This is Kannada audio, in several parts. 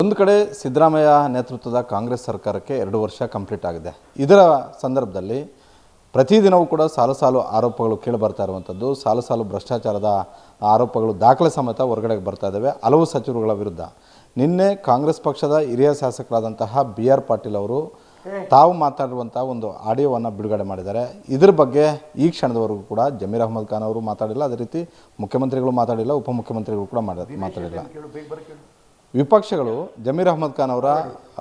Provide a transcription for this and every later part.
ಒಂದು ಕಡೆ ಸಿದ್ದರಾಮಯ್ಯ ನೇತೃತ್ವದ ಕಾಂಗ್ರೆಸ್ ಸರ್ಕಾರಕ್ಕೆ 2 ವರ್ಷ ಕಂಪ್ಲೀಟ್ ಆಗಿದೆ. ಇದರ ಸಂದರ್ಭದಲ್ಲಿ ಪ್ರತಿದಿನವೂ ಕೂಡ ಸಾಲು ಆರೋಪಗಳು ಕೇಳಿಬರ್ತಾ ಇರುವಂಥದ್ದು, ಸಾಲು ಭ್ರಷ್ಟಾಚಾರದ ಆರೋಪಗಳು ದಾಖಲೆ ಸಮೇತ ಹೊರಗಡೆ ಬರ್ತಾ ಇದ್ದಾವೆ ಹಲವು ಸಚಿವರುಗಳ ವಿರುದ್ಧ. ನಿನ್ನೆ ಕಾಂಗ್ರೆಸ್ ಪಕ್ಷದ ಹಿರಿಯ ಶಾಸಕರಾದಂತಹ BR ಪಾಟೀಲ್ ಅವರು ತಾವು ಮಾತಾಡುವಂಥ ಒಂದು ಆಡಿಯೋವನ್ನು ಬಿಡುಗಡೆ ಮಾಡಿದ್ದಾರೆ. ಇದರ ಬಗ್ಗೆ ಈ ಕ್ಷಣದವರೆಗೂ ಕೂಡ ಜಮೀರ್ ಅಹ್ಮದ್ ಖಾನ್ ಅವರು ಮಾತಾಡಿಲ್ಲ, ಅದೇ ರೀತಿ ಮುಖ್ಯಮಂತ್ರಿಗಳು ಮಾತಾಡಿಲ್ಲ, ಉಪಮುಖ್ಯಮಂತ್ರಿಗಳು ಕೂಡ ಮಾತಾಡಿಲ್ಲ. ವಿಪಕ್ಷಗಳು ಜಮೀರ್ ಅಹ್ಮದ್ ಖಾನ್ ಅವರ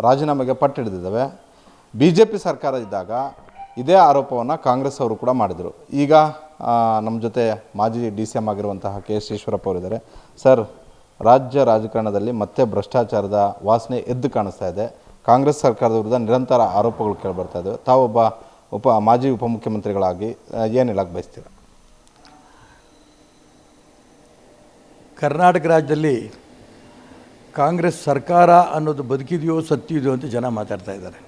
ರಾಜೀನಾಮೆಗೆ ಪಟ್ಟಿಡಿದಿದ್ದಾವೆ. BJP ಸರ್ಕಾರ ಇದ್ದಾಗ ಇದೇ ಆರೋಪವನ್ನು ಕಾಂಗ್ರೆಸ್ ಅವರು ಕೂಡ ಮಾಡಿದರು. ಈಗ ನಮ್ಮ ಜೊತೆ ಮಾಜಿ DCM ಆಗಿರುವಂತಹ KS ಈಶ್ವರಪ್ಪ ಅವರಿದ್ದಾರೆ. ಸರ್, ರಾಜ್ಯ ರಾಜಕಾರಣದಲ್ಲಿ ಮತ್ತೆ ಭ್ರಷ್ಟಾಚಾರದ ವಾಸನೆ ಎದ್ದು ಕಾಣಿಸ್ತಾ ಇದೆ. ಕಾಂಗ್ರೆಸ್ ಸರ್ಕಾರದ ವಿರುದ್ಧ ನಿರಂತರ ಆರೋಪಗಳು ಕೇಳಿಬರ್ತಾ ಇದ್ದಾವೆ. ತಾವೊಬ್ಬ ಮಾಜಿ ಉಪಮುಖ್ಯಮಂತ್ರಿಗಳಾಗಿ ಏನು ಹೇಳಕ್ಕೆ ಬಯಸ್ತೀರಾ? ಕರ್ನಾಟಕ ರಾಜ್ಯದಲ್ಲಿ ಕಾಂಗ್ರೆಸ್ ಸರ್ಕಾರ ಅನ್ನೋದು ಬದುಕಿದೆಯೋ ಸತ್ತಿದೆಯೋ ಅಂತ ಜನ ಮಾತಾಡ್ತಾ ಇದ್ದಾರೆ.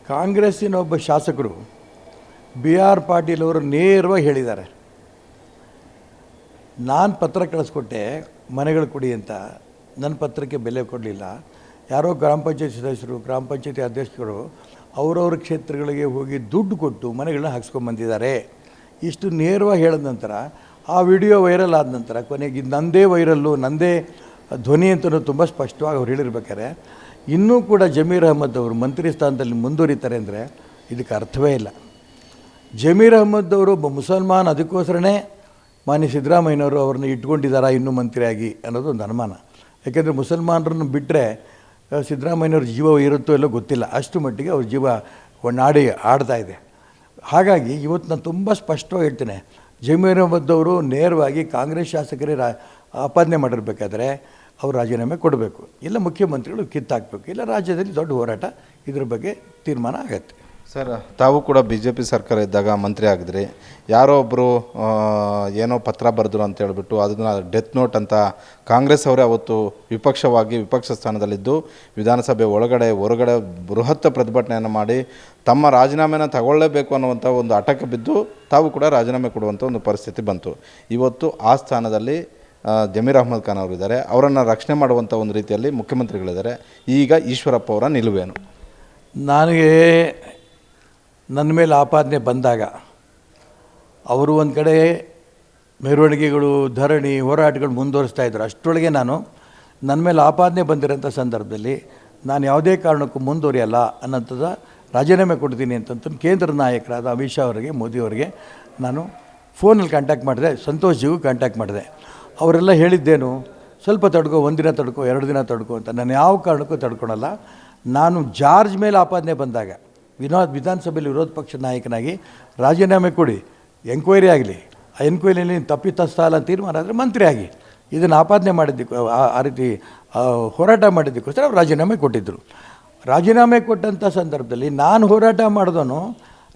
ಕಾಂಗ್ರೆಸ್ಸಿನ ಒಬ್ಬ ಶಾಸಕರು BR ಪಾಟೀಲ್ ಅವರು ನೇರವಾಗಿ ಹೇಳಿದ್ದಾರೆ, ನಾನು ಪತ್ರ ಕಳಿಸ್ಕೊಟ್ಟೆ ಮನೆಗಳು ಕೊಡಿ ಅಂತ, ನನ್ನ ಪತ್ರಕ್ಕೆ ಬೆಲೆ ಕೊಡಲಿಲ್ಲ. ಯಾರೋ ಗ್ರಾಮ ಪಂಚಾಯತಿ ಸದಸ್ಯರು, ಗ್ರಾಮ ಪಂಚಾಯತಿ ಅಧ್ಯಕ್ಷರು ಅವರವ್ರ ಕ್ಷೇತ್ರಗಳಿಗೆ ಹೋಗಿ ದುಡ್ಡು ಕೊಟ್ಟು ಮನೆಗಳನ್ನ ಹಾಕ್ಸ್ಕೊಂಬಂದಿದ್ದಾರೆ. ಇಷ್ಟು ನೇರವಾಗಿ ಹೇಳಿದ ನಂತರ ಆ ವಿಡಿಯೋ ವೈರಲ್ ಆದ ನಂತರ ಕೊನೆಗೆ ನಂದೇ ವೈರಲ್ಲು, ನಂದೇ ಧ್ವನಿ ಅಂತಲೂ ತುಂಬ ಸ್ಪಷ್ಟವಾಗಿ ಅವ್ರು ಹೇಳಿರ್ಬೇಕಾರೆ ಇನ್ನೂ ಕೂಡ ಜಮೀರ್ ಅಹ್ಮದ್ ಅವರು ಮಂತ್ರಿ ಸ್ಥಾನದಲ್ಲಿ ಮುಂದುವರಿತಾರೆ ಅಂದರೆ ಇದಕ್ಕೆ ಅರ್ಥವೇ ಇಲ್ಲ. ಜಮೀರ್ ಅಹ್ಮದ್ ಅವರು ಒಬ್ಬ ಮುಸಲ್ಮಾನ್, ಅದಕ್ಕೋಸ್ಕರನೇ ಮಾನ್ಯ ಸಿದ್ದರಾಮಯ್ಯನವರು ಅವ್ರನ್ನ ಇಟ್ಕೊಂಡಿದ್ದಾರಾ ಇನ್ನೂ ಮಂತ್ರಿಯಾಗಿ ಅನ್ನೋದು ಒಂದು ಅನುಮಾನ. ಯಾಕೆಂದರೆ ಮುಸಲ್ಮಾನರನ್ನು ಬಿಟ್ಟರೆ ಸಿದ್ದರಾಮಯ್ಯನವ್ರ ಜೀವ ಇರುತ್ತೋ ಎಲ್ಲೋ ಗೊತ್ತಿಲ್ಲ, ಅಷ್ಟು ಮಟ್ಟಿಗೆ ಅವ್ರ ಜೀವ ನಾಡಿ ಆಡ್ತಾ ಇದೆ. ಹಾಗಾಗಿ ಇವತ್ತು ನಾನು ತುಂಬ ಸ್ಪಷ್ಟವಾಗಿ ಹೇಳ್ತೇನೆ, ಜಮೀರ್ ಅಹ್ಮದ್ ಅವರು ನೇರವಾಗಿ ಕಾಂಗ್ರೆಸ್ ಶಾಸಕರೇ ಆಪಾದನೆ ಮಾಡಿರಬೇಕಾದ್ರೆ ಅವರು ರಾಜೀನಾಮೆ ಕೊಡಬೇಕು, ಇಲ್ಲ ಮುಖ್ಯಮಂತ್ರಿಗಳು ಕಿತ್ತಾಕಬೇಕು, ಇಲ್ಲ ರಾಜ್ಯದಲ್ಲಿ ದೊಡ್ಡ ಹೋರಾಟ ಇದ್ರ ಬಗ್ಗೆ ತೀರ್ಮಾನ ಆಗತ್ತೆ. ಸರ್, ತಾವು ಕೂಡ BJP ಸರ್ಕಾರ ಇದ್ದಾಗ ಮಂತ್ರಿ ಆಗಿದ್ರಿ. ಯಾರೋ ಒಬ್ಬರು ಏನೋ ಪತ್ರ ಬರೆದ್ರು ಅಂತ ಹೇಳ್ಬಿಟ್ಟು ಅದನ್ನು ಡೆತ್ ನೋಟ್ ಅಂತ ಕಾಂಗ್ರೆಸ್ ಅವರೇ ಅವತ್ತು ವಿಪಕ್ಷ ಸ್ಥಾನದಲ್ಲಿದ್ದು ವಿಧಾನಸಭೆ ಒಳಗಡೆ ಹೊರಗಡೆ ಬೃಹತ್ ಪ್ರತಿಭಟನೆಯನ್ನು ಮಾಡಿ ತಮ್ಮ ರಾಜೀನಾಮೆನ ತಗೊಳ್ಳೇಬೇಕು ಅನ್ನುವಂಥ ಒಂದು ಹಠಕ್ಕೆ ಬಿದ್ದು ತಾವು ಕೂಡ ರಾಜೀನಾಮೆ ಕೊಡುವಂಥ ಒಂದು ಪರಿಸ್ಥಿತಿ ಬಂತು. ಇವತ್ತು ಆ ಸ್ಥಾನದಲ್ಲಿ ಜಮೀರ್ ಅಹ್ಮದ್ ಖಾನ್ ಅವರಿದ್ದಾರೆ. ಅವರನ್ನು ರಕ್ಷಣೆ ಮಾಡುವಂಥ ಒಂದು ರೀತಿಯಲ್ಲಿ ಮುಖ್ಯಮಂತ್ರಿಗಳಿದ್ದಾರೆ. ಈಗ ಈಶ್ವರಪ್ಪ ಅವರ ನಿಲುವೇನು? ನನಗೆ ನನ್ನ ಮೇಲೆ ಆಪಾದನೆ ಬಂದಾಗ ಅವರು ಒಂದು ಕಡೆ ಮೆರವಣಿಗೆಗಳು, ಧರಣಿ, ಹೋರಾಟಗಳು ಮುಂದುವರಿಸ್ತಾ ಇದ್ದರು. ಅಷ್ಟರೊಳಗೆ ನನ್ನ ಮೇಲೆ ಆಪಾದನೆ ಬಂದಿರೋಂಥ ಸಂದರ್ಭದಲ್ಲಿ ನಾನು ಯಾವುದೇ ಕಾರಣಕ್ಕೂ ಮುಂದುವರಿಯಲ್ಲ ಅನ್ನೋಂಥದ್ದು ರಾಜೀನಾಮೆ ಕೊಡ್ತೀನಿ ಅಂತಂತ ಕೇಂದ್ರ ನಾಯಕರಾದ ಅಮಿತ್ ಶಾ ಅವರಿಗೆ, ಮೋದಿ ಅವರಿಗೆ ನಾನು ಫೋನಲ್ಲಿ ಕಾಂಟ್ಯಾಕ್ಟ್ ಮಾಡಿದೆ, ಸಂತೋಷ್ ಜಿಗೂ ಕಾಂಟ್ಯಾಕ್ಟ್ ಮಾಡಿದೆ. ಅವರೆಲ್ಲ ಹೇಳಿದ್ದೇನು, ಸ್ವಲ್ಪ ತಡ್ಕೋ, 1 ದಿನ ತಡ್ಕೋ, 2 ದಿನ ತಡ್ಕೋ ಅಂತ. ನಾನು ಯಾವ ಕಾರಣಕ್ಕೂ ತಡ್ಕೊಳಲ್ಲ. ನಾನು ಜಾರ್ಜ್ ಮೇಲೆ ಆಪಾದನೆ ಬಂದಾಗ ವಿಧಾನಸಭೆಯಲ್ಲಿ ವಿರೋಧ ಪಕ್ಷ ನಾಯಕನಾಗಿ ರಾಜೀನಾಮೆ ಕೊಡಿ, ಎಂಕ್ವೈರಿ ಆಗಲಿ, ಆ ಎಂಕ್ವೈರಿಯಲ್ಲಿ ತಪ್ಪಿತಸ್ಥ ಅಲ್ಲ ತೀರ್ಮಾನ ಆದರೆ ಮಂತ್ರಿ ಆಗಿ, ಇದನ್ನು ಆಪಾದನೆ ಮಾಡಿದ್ದಕ್ಕೆ ಆ ರೀತಿ ಹೋರಾಟ ಮಾಡಿದ್ದಕ್ಕೋಸ್ಕರ ಅವ್ರು ರಾಜೀನಾಮೆ ಕೊಟ್ಟಿದ್ದರು. ರಾಜೀನಾಮೆ ಕೊಟ್ಟಂಥ ಸಂದರ್ಭದಲ್ಲಿ ನಾನು ಹೋರಾಟ ಮಾಡಿದವನು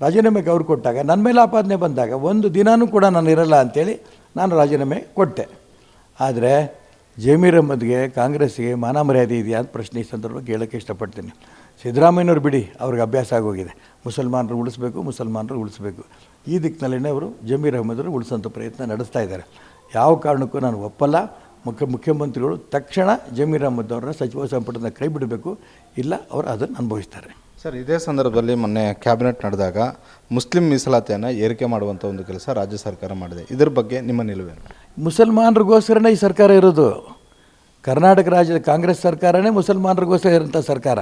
ರಾಜೀನಾಮೆಗೆ ಅವ್ರು ಕೊಟ್ಟಾಗ ನನ್ನ ಮೇಲೆ ಆಪಾದನೆ ಬಂದಾಗ 1 ದಿನವೂ ಕೂಡ ನಾನು ಇರಲ್ಲ ಅಂಥೇಳಿ ನಾನು ರಾಜೀನಾಮೆ ಕೊಟ್ಟೆ. ಆದರೆ ಜಮೀರ್ ಅಹ್ಮದ್ಗೆ, ಕಾಂಗ್ರೆಸ್ಸಿಗೆ ಮಾನ ಮರ್ಯಾದೆ ಇದೆಯಾ ಅಂತ ಪ್ರಶ್ನೆ ಈ ಸಂದರ್ಭಕ್ಕೆ ಹೇಳೋಕ್ಕೆ ಇಷ್ಟಪಡ್ತೀನಿ. ಸಿದ್ದರಾಮಯ್ಯನವ್ರು ಬಿಡಿ, ಅವ್ರಿಗೆ ಅಭ್ಯಾಸ ಆಗೋಗಿದೆ, ಮುಸಲ್ಮಾನರು ಉಳಿಸ್ಬೇಕು. ಈ ದಿಕ್ಕಿನಲ್ಲೇ ಅವರು ಜಮೀರ್ ಅಹ್ಮದ್ರು ಉಳಿಸೋಂಥ ಪ್ರಯತ್ನ ನಡೆಸ್ತಾ ಇದ್ದಾರೆ. ಯಾವ ಕಾರಣಕ್ಕೂ ನಾನು ಒಪ್ಪಲ್ಲ. ಮುಖ್ಯಮಂತ್ರಿಗಳು ತಕ್ಷಣ ಜಮೀರ್ ಅಹ್ಮದ್ ಅವ್ರನ್ನ ಸಚಿವ ಸಂಪುಟದಿಂದ ಕೈ ಬಿಡಬೇಕು, ಇಲ್ಲ ಅವರು ಅದನ್ನು ಅನುಭವಿಸ್ತಾರೆ. ಸರ್, ಇದೇ ಸಂದರ್ಭದಲ್ಲಿ ಮೊನ್ನೆ ಕ್ಯಾಬಿನೆಟ್ ನಡೆದಾಗ ಮುಸ್ಲಿಂ ಮೀಸಲಾತಿಯನ್ನು ಏರಿಕೆ ಮಾಡುವಂಥ ಒಂದು ಕೆಲಸ ರಾಜ್ಯ ಸರ್ಕಾರ ಮಾಡಿದೆ. ಇದರ ಬಗ್ಗೆ ನಿಮ್ಮ ನಿಲುವೇನು? ಮುಸಲ್ಮಾನರಿಗೋಸ್ಕರನೇ ಈ ಸರ್ಕಾರ ಇರೋದು. ಕರ್ನಾಟಕ ರಾಜ್ಯದ ಕಾಂಗ್ರೆಸ್ ಸರ್ಕಾರನೇ ಮುಸಲ್ಮಾನರಿಗೋಸ್ಕರ ಇರೋಂಥ ಸರ್ಕಾರ.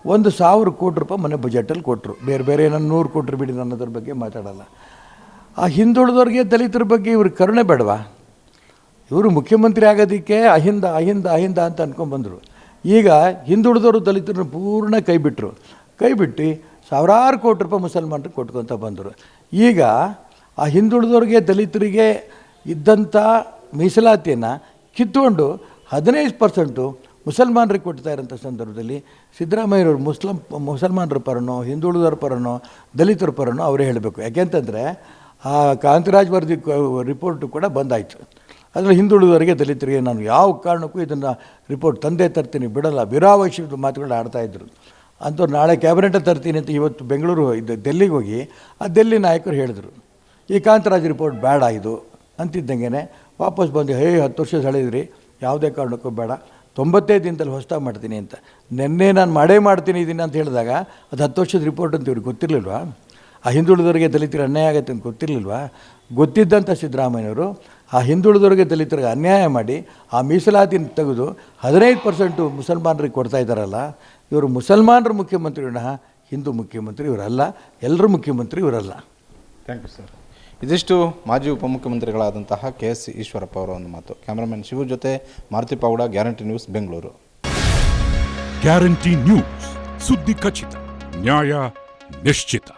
1,000 ಕೋಟಿ ರೂಪಾಯಿ ಮೊನ್ನೆ ಬಜೆಟಲ್ಲಿ ಕೊಟ್ಟರು. ಬೇರೆ ಏನೋ 100 ಕೊಟ್ಟರು ಬಿಡಿ, ನಾನು ಅದ್ರ ಬಗ್ಗೆ ಮಾತಾಡಲ್ಲ. ಆ ಹಿಂದುಳಿದವ್ರಿಗೆ, ದಲಿತರ ಬಗ್ಗೆ ಇವ್ರಿಗೆ ಕರುಣೆ ಬೇಡವಾ? ಇವರು ಮುಖ್ಯಮಂತ್ರಿ ಆಗೋದಕ್ಕೆ ಅಹಿಂದ ಅಂತ ಅಂದ್ಕೊಂಡ್ಬಂದರು. ಈಗ ಹಿಂದುಳಿದವರು ದಲಿತರನ್ನು ಪೂರ್ಣ ಕೈ ಬಿಟ್ಟು ಸಾವಿರಾರು ಕೋಟಿ ರೂಪಾಯಿ ಮುಸಲ್ಮಾನರಿಗೆ ಕೊಟ್ಕೊತ ಬಂದರು. ಈಗ ಆ ಹಿಂದುಳಿದವ್ರಿಗೆ, ದಲಿತರಿಗೆ ಇದ್ದಂಥ ಮೀಸಲಾತಿಯನ್ನು ಕಿತ್ಕೊಂಡು 15% ಮುಸಲ್ಮಾನರಿಗೆ ಕೊಡ್ತಾ ಇರೋಂಥ ಸಂದರ್ಭದಲ್ಲಿ ಸಿದ್ದರಾಮಯ್ಯವ್ರು ಮುಸಲ್ಮಾನರ ಪರನೋ, ಹಿಂದುಳಿದವ್ರ ಪರನೋ, ದಲಿತರ ಪರನೋ ಅವರೇ ಹೇಳಬೇಕು. ಯಾಕೆಂತಂದರೆ ಆ ಕಾಂತರಾಜ್ ವರದಿ ರಿಪೋರ್ಟು ಕೂಡ ಬಂದಾಯಿತು. ಅದರಲ್ಲಿ ಹಿಂದುಳಿದವರಿಗೆ, ದಲಿತರಿಗೆ ನಾನು ಯಾವ ಕಾರಣಕ್ಕೂ ಇದನ್ನು ರಿಪೋರ್ಟ್ ತಂದೆ ತರ್ತೀನಿ, ಬಿಡಲ್ಲ, ವಿರಾವಶ್ಯದ ಮಾತುಗಳು ಆಡ್ತಾಯಿದ್ರು. ಅಂಥವ್ರು ನಾಳೆ ಕ್ಯಾಬಿನೆಟಲ್ಲಿ ತರ್ತೀನಿ ಅಂತ ಇವತ್ತು ಬೆಂಗಳೂರು ಡೆಲ್ಲಿಗೆ ಹೋಗಿ ಆ ಡೆಲ್ಲಿ ನಾಯಕರು ಹೇಳಿದರು, ಈ ಕಾಂತರಾಜ್ ರಿಪೋರ್ಟ್ ಬೇಡ ಇದು ಅಂತಿದ್ದಂಗೆ ವಾಪಸ್ ಬಂದು 10 ವರ್ಷ ಸೆಳೆದ್ರಿ, ಯಾವುದೇ ಕಾರಣಕ್ಕೂ ಬೇಡ, 95 ದಿನದಲ್ಲಿ ಹೊಸದಾಗಿ ಮಾಡ್ತೀನಿ ಅಂತ. ನಿನ್ನೆ ನಾನು ಮಾಡ್ತೀನಿ ಇದನ್ನು ಅಂತ ಹೇಳಿದಾಗ ಅದು 10 ವರ್ಷದ ರಿಪೋರ್ಟ್ ಅಂತ ಇವ್ರಿಗೆ ಗೊತ್ತಿರಲಿಲ್ವಾ? ಆ ಹಿಂದುಳಿದವರಿಗೆ ದಲಿತರಿಗೆ ಅನ್ಯಾಯ ಆಗುತ್ತೆ ಅಂತ ಗೊತ್ತಿರಲಿಲ್ವಾ? ಗೊತ್ತಿದ್ದಂಥ ಸಿದ್ದರಾಮಯ್ಯನವರು ಆ ಹಿಂದುಳಿದವರಿಗೆ ದಲಿತರಿಗೆ ಅನ್ಯಾಯ ಮಾಡಿ ಆ ಮೀಸಲಾತಿನ ತೆಗೆದು 15% ಮುಸಲ್ಮಾನರಿಗೆ ಕೊಡ್ತಾ ಇದ್ದಾರಲ್ಲ, ಇವರು ಮುಸಲ್ಮಾನರ ಮುಖ್ಯಮಂತ್ರಿ ವಿನಃ ಹಿಂದೂ ಮುಖ್ಯಮಂತ್ರಿ ಇವರಲ್ಲ, ಎಲ್ಲರೂ ಮುಖ್ಯಮಂತ್ರಿ ಇವರಲ್ಲ. Thank you sir. ಇದಿಷ್ಟು ಮಾಜಿ ಉಪಮುಖ್ಯಮಂತ್ರಿಗಳಾದಂತಹ KS ಈಶ್ವರಪ್ಪ ಅವರ ಒಂದು ಮಾತು. ಕ್ಯಾಮ್ರಾಮನ್ ಶಿವು ಜೊತೆ Maruti Pavada, guarantee news, Bengaluru. Guarantee news, ಸುದ್ದಿ ಖಚಿತ, ನ್ಯಾಯ ನಿಶ್ಚಿತ.